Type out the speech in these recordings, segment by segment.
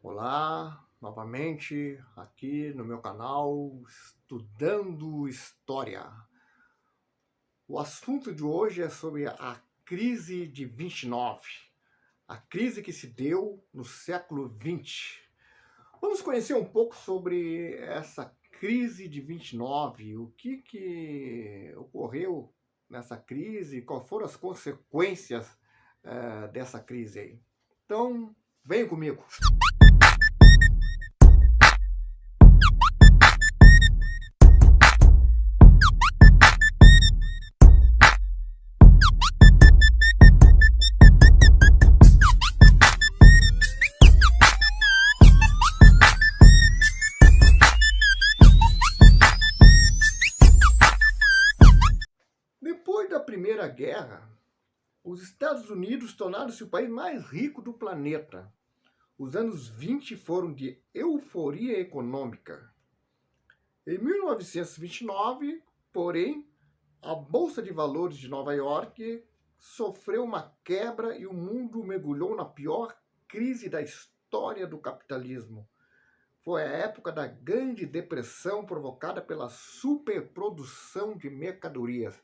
Olá, novamente aqui no meu canal Estudando História. O assunto de hoje é sobre a crise de 29, a crise que se deu no século 20. Vamos conhecer um pouco sobre essa crise de 29, o que ocorreu nessa crise, quais foram as consequências dessa crise aí. Então, venha comigo. Depois da Primeira Guerra, os Estados Unidos tornaram-se o país mais rico do planeta. Os anos 20 foram de euforia econômica. Em 1929, porém, a Bolsa de Valores de Nova York sofreu uma quebra e o mundo mergulhou na pior crise da história do capitalismo. Foi a época da Grande Depressão provocada pela superprodução de mercadorias.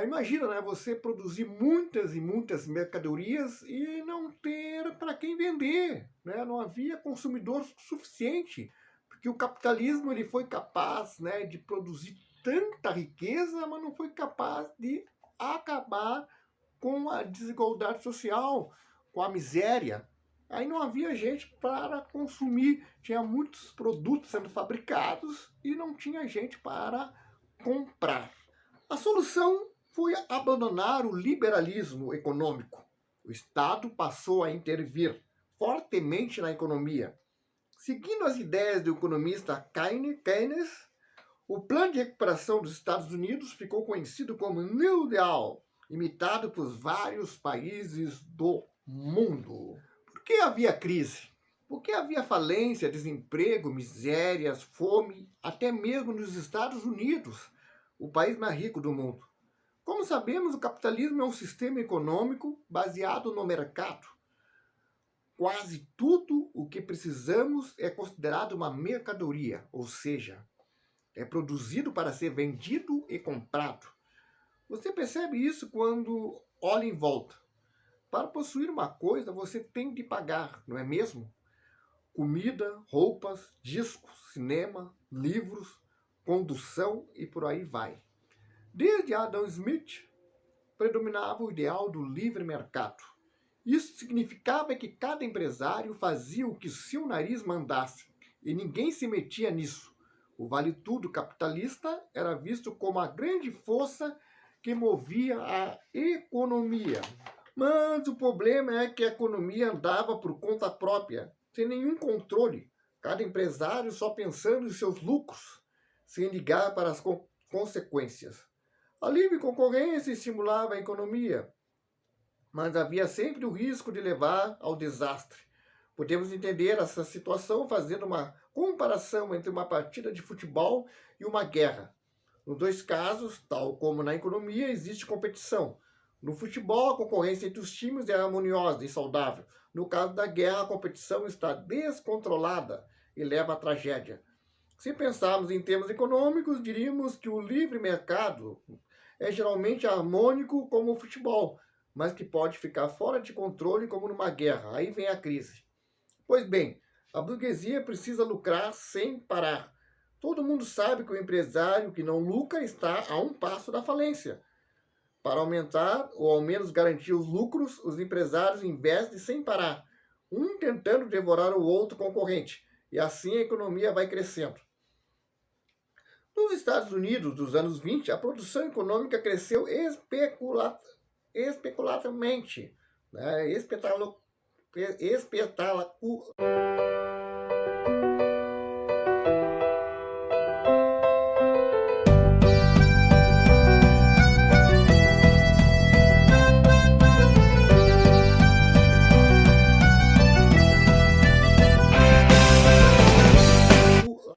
Imagina, né, você produzir muitas e muitas mercadorias e não ter para quem vender, né? Não havia consumidor suficiente, porque o capitalismo ele foi capaz, né, de produzir tanta riqueza, mas não foi capaz de acabar com a desigualdade social, com a miséria. Aí não havia gente para consumir, tinha muitos produtos sendo fabricados e não tinha gente para comprar. A solução foi abandonar o liberalismo econômico. O Estado passou a intervir fortemente na economia. Seguindo as ideias do economista Keynes, o plano de recuperação dos Estados Unidos ficou conhecido como New Deal, imitado por vários países do mundo. Por que havia crise? Porque havia falência, desemprego, misérias, fome, até mesmo nos Estados Unidos, o país mais rico do mundo. Como sabemos, o capitalismo é um sistema econômico baseado no mercado. Quase tudo o que precisamos é considerado uma mercadoria, ou seja, é produzido para ser vendido e comprado. Você percebe isso quando olha em volta. Para possuir uma coisa, você tem de pagar, não é mesmo? Comida, roupas, discos, cinema, livros, condução e por aí vai. Desde Adam Smith, predominava o ideal do livre mercado. Isso significava que cada empresário fazia o que seu nariz mandasse e ninguém se metia nisso. O vale-tudo capitalista era visto como a grande força que movia a economia. Mas o problema é que a economia andava por conta própria, sem nenhum controle. Cada empresário só pensando em seus lucros, sem ligar para as consequências. A livre concorrência estimulava a economia, mas havia sempre o risco de levar ao desastre. Podemos entender essa situação fazendo uma comparação entre uma partida de futebol e uma guerra. Nos dois casos, tal como na economia, existe competição. No futebol, a concorrência entre os times é harmoniosa e saudável. No caso da guerra, a competição está descontrolada e leva à tragédia. Se pensarmos em termos econômicos, diríamos que o livre mercado é geralmente harmônico como o futebol, mas que pode ficar fora de controle como numa guerra. Aí vem a crise. Pois bem, a burguesia precisa lucrar sem parar. Todo mundo sabe que o empresário que não lucra está a um passo da falência. Para aumentar ou ao menos garantir os lucros, os empresários investem sem parar, um tentando devorar o outro concorrente, e assim a economia vai crescendo. Nos Estados Unidos dos anos 20, a produção econômica cresceu especulativamente, né?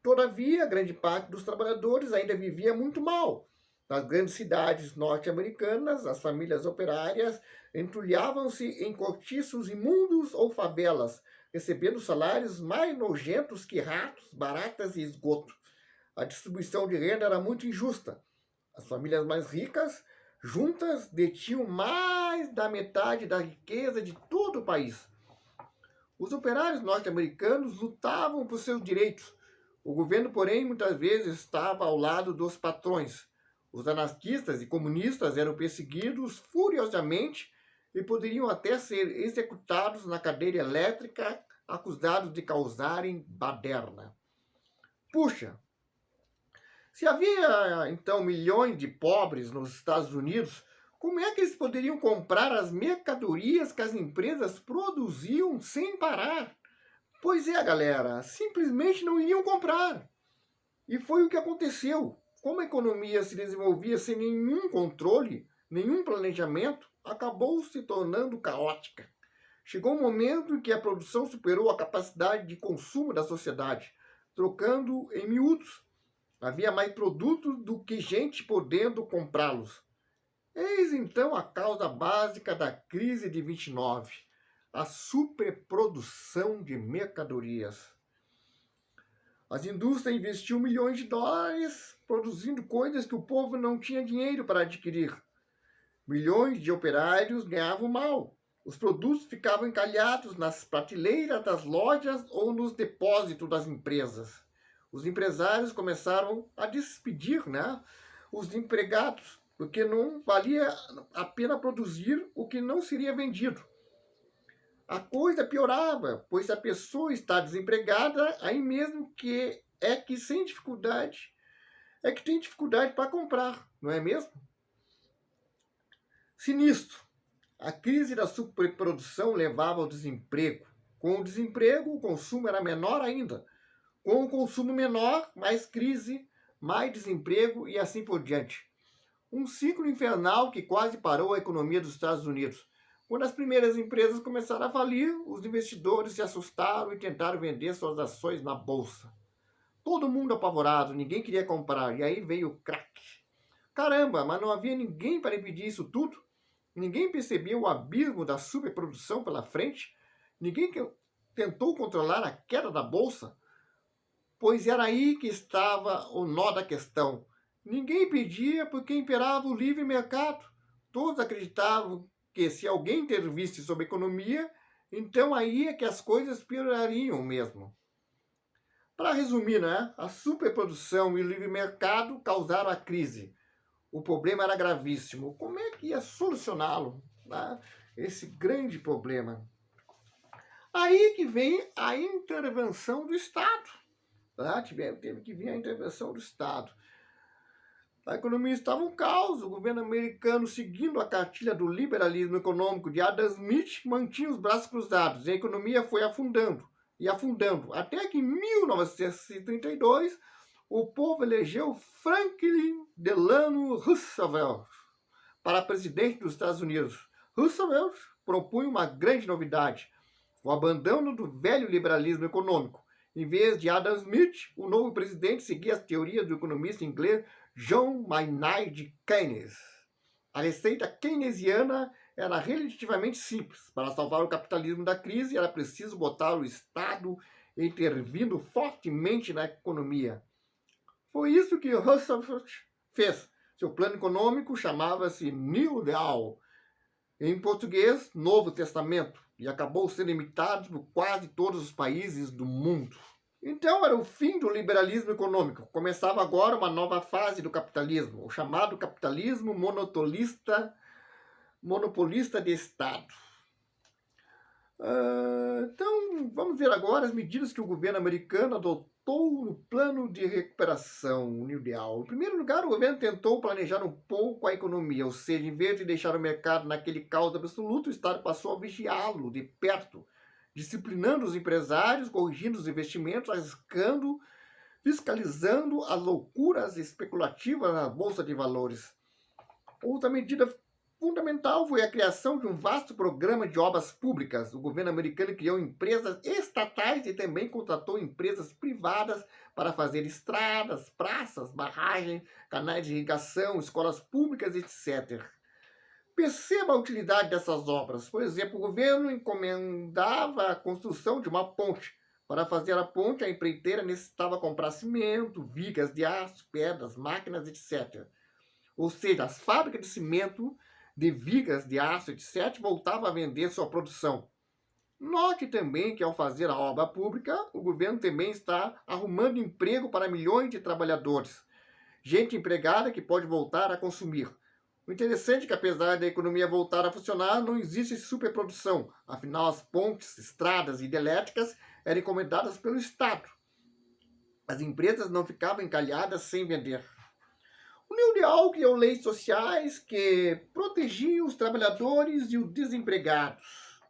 Todavia, grande parte dos trabalhadores ainda vivia muito mal. Nas grandes cidades norte-americanas, as famílias operárias entulhavam-se em cortiços imundos ou favelas, recebendo salários mais nojentos que ratos, baratas e esgoto. A distribuição de renda era muito injusta. As famílias mais ricas, juntas, detinham mais da metade da riqueza de todo o país. Os operários norte-americanos lutavam por seus direitos. O governo, porém, muitas vezes estava ao lado dos patrões. Os anarquistas e comunistas eram perseguidos furiosamente e poderiam até ser executados na cadeira elétrica, acusados de causarem baderna. Puxa, se havia então milhões de pobres nos Estados Unidos, como é que eles poderiam comprar as mercadorias que as empresas produziam sem parar? Pois é, galera, simplesmente não iriam comprar. E foi o que aconteceu. Como a economia se desenvolvia sem nenhum controle, nenhum planejamento, acabou se tornando caótica. Chegou um momento em que a produção superou a capacidade de consumo da sociedade, trocando em miúdos. Havia mais produtos do que gente podendo comprá-los. Eis então a causa básica da crise de 29, a superprodução de mercadorias. As indústrias investiam milhões de dólares produzindo coisas que o povo não tinha dinheiro para adquirir. Milhões de operários ganhavam mal. Os produtos ficavam encalhados nas prateleiras das lojas ou nos depósitos das empresas. Os empresários começaram a despedir, os empregados, porque não valia a pena produzir o que não seria vendido. A coisa piorava, pois se a pessoa está desempregada, aí mesmo que sem dificuldade, que tem dificuldade para comprar, não é mesmo? Sinistro. A crise da superprodução levava ao desemprego. Com o desemprego, o consumo era menor ainda. Com o consumo menor, mais crise, mais desemprego e assim por diante. Um ciclo infernal que quase parou a economia dos Estados Unidos. Quando as primeiras empresas começaram a falir, os investidores se assustaram e tentaram vender suas ações na bolsa. Todo mundo apavorado, ninguém queria comprar, e aí veio o crack. Caramba, mas não havia ninguém para impedir isso tudo? Ninguém percebia o abismo da superprodução pela frente? Ninguém tentou controlar a queda da bolsa? Pois era aí que estava o nó da questão. Ninguém pedia porque imperava o livre mercado. Todos acreditavam que se alguém intervisse sobre a economia, então aí é que as coisas piorariam mesmo. Para resumir, a superprodução e o livre mercado causaram a crise. O problema era gravíssimo. Como é que ia solucioná-lo? Esse grande problema. Aí que vem a intervenção do Estado. Teve que vir a intervenção do Estado. A economia estava um caos. O governo americano, seguindo a cartilha do liberalismo econômico de Adam Smith, mantinha os braços cruzados. E a economia foi afundando e afundando. Até que em 1932, o povo elegeu Franklin Delano Roosevelt para presidente dos Estados Unidos. Roosevelt propunha uma grande novidade: o abandono do velho liberalismo econômico. Em vez de Adam Smith, o novo presidente seguia as teorias do economista inglês John Maynard Keynes. A receita keynesiana era relativamente simples. Para salvar o capitalismo da crise, era preciso botar o Estado intervindo fortemente na economia. Foi isso que Roosevelt fez. Seu plano econômico chamava-se New Deal, em português, Novo Testamento, e acabou sendo imitado por quase todos os países do mundo. Então era o fim do liberalismo econômico. Começava agora uma nova fase do capitalismo, o chamado capitalismo monopolista de Estado. Então, vamos ver agora as medidas que o governo americano adotou no plano de recuperação, o New Deal. Em primeiro lugar, o governo tentou planejar um pouco a economia, ou seja, em vez de deixar o mercado naquele caos absoluto, o Estado passou a vigiá-lo de perto, disciplinando os empresários, corrigindo os investimentos, arriscando, fiscalizando as loucuras especulativas na Bolsa de Valores. Outra medida fundamental foi a criação de um vasto programa de obras públicas. O governo americano criou empresas estatais e também contratou empresas privadas para fazer estradas, praças, barragens, canais de irrigação, escolas públicas, etc. Perceba a utilidade dessas obras. Por exemplo, o governo encomendava a construção de uma ponte. Para fazer a ponte, a empreiteira necessitava comprar cimento, vigas de aço, pedras, máquinas, etc. Ou seja, as fábricas de cimento, de vigas de aço, etc., voltavam a vender sua produção. Note também que, ao fazer a obra pública, o governo também está arrumando emprego para milhões de trabalhadores. Gente empregada que pode voltar a consumir. O interessante é que, apesar da economia voltar a funcionar, não existe superprodução. Afinal, as pontes, estradas e hidrelétricas eram encomendadas pelo Estado. As empresas não ficavam encalhadas sem vender. Uniu de algo e leis sociais que protegiam os trabalhadores e os desempregados.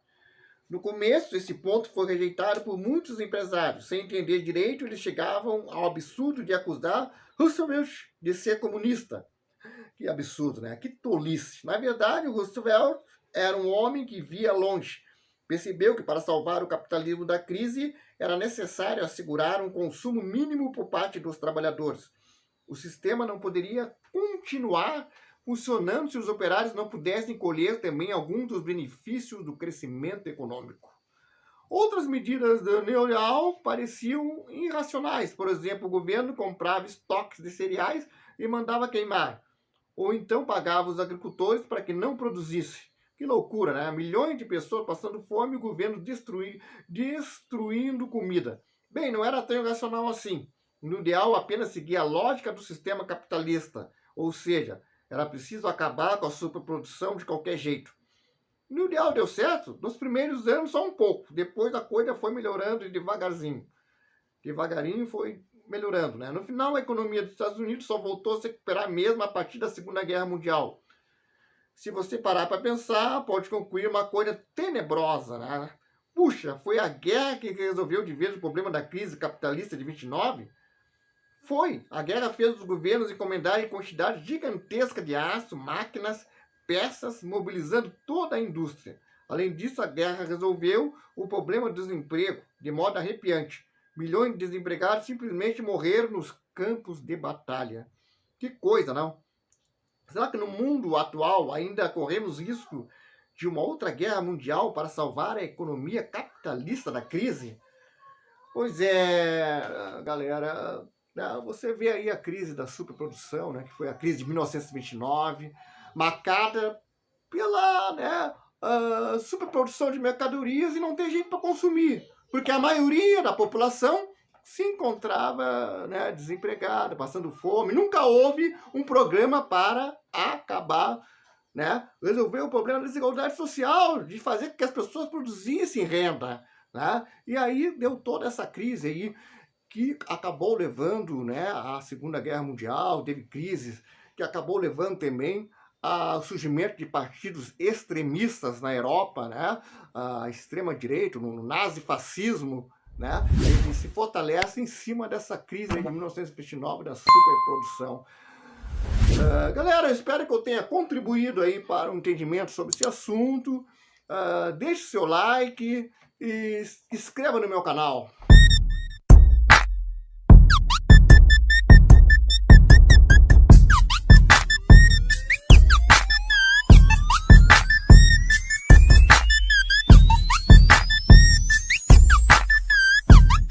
No começo, esse ponto foi rejeitado por muitos empresários. Sem entender direito, eles chegavam ao absurdo de acusar Roosevelt de ser comunista. Que absurdo, né? Que tolice. Na verdade, o Roosevelt era um homem que via longe. Percebeu que para salvar o capitalismo da crise era necessário assegurar um consumo mínimo por parte dos trabalhadores. O sistema não poderia continuar funcionando se os operários não pudessem colher também algum dos benefícios do crescimento econômico. Outras medidas da neoliberal pareciam irracionais. Por exemplo, o governo comprava estoques de cereais e mandava queimar. Ou então pagava os agricultores para que não produzissem. Que loucura, né? Milhões de pessoas passando fome e o governo destruindo comida. Bem, não era tão irracional assim. No ideal, apenas seguia a lógica do sistema capitalista. Ou seja, era preciso acabar com a superprodução de qualquer jeito. No ideal deu certo, nos primeiros anos só um pouco. Depois a coisa foi melhorando devagarzinho. Devagarinho foi melhorando, né? No final, a economia dos Estados Unidos só voltou a se recuperar mesmo a partir da Segunda Guerra Mundial. Se você parar para pensar, pode concluir uma coisa tenebrosa, né? Puxa, foi a guerra que resolveu de vez o problema da crise capitalista de 29? Foi. A guerra fez os governos encomendarem quantidade gigantesca de aço, máquinas, peças, mobilizando toda a indústria. Além disso, a guerra resolveu o problema do desemprego de modo arrepiante. Milhões de desempregados simplesmente morreram nos campos de batalha. Que coisa, não? Será que no mundo atual ainda corremos risco de uma outra guerra mundial para salvar a economia capitalista da crise? Pois é, galera, você vê aí a crise da superprodução, né, que foi a crise de 1929, marcada pela superprodução de mercadorias e não ter gente para consumir, porque a maioria da população se encontrava desempregada, passando fome. Nunca houve um programa para acabar, resolver o problema da desigualdade social, de fazer com que as pessoas produzissem renda. E aí deu toda essa crise aí, que acabou levando à Segunda Guerra Mundial. Teve crises que acabou levando também ao surgimento de partidos extremistas na Europa, a extrema-direita, no nazifascismo, ele se fortalece em cima dessa crise de 1929 da superprodução. Galera, eu espero que eu tenha contribuído aí para um entendimento sobre esse assunto. Deixe seu like e se inscreva no meu canal.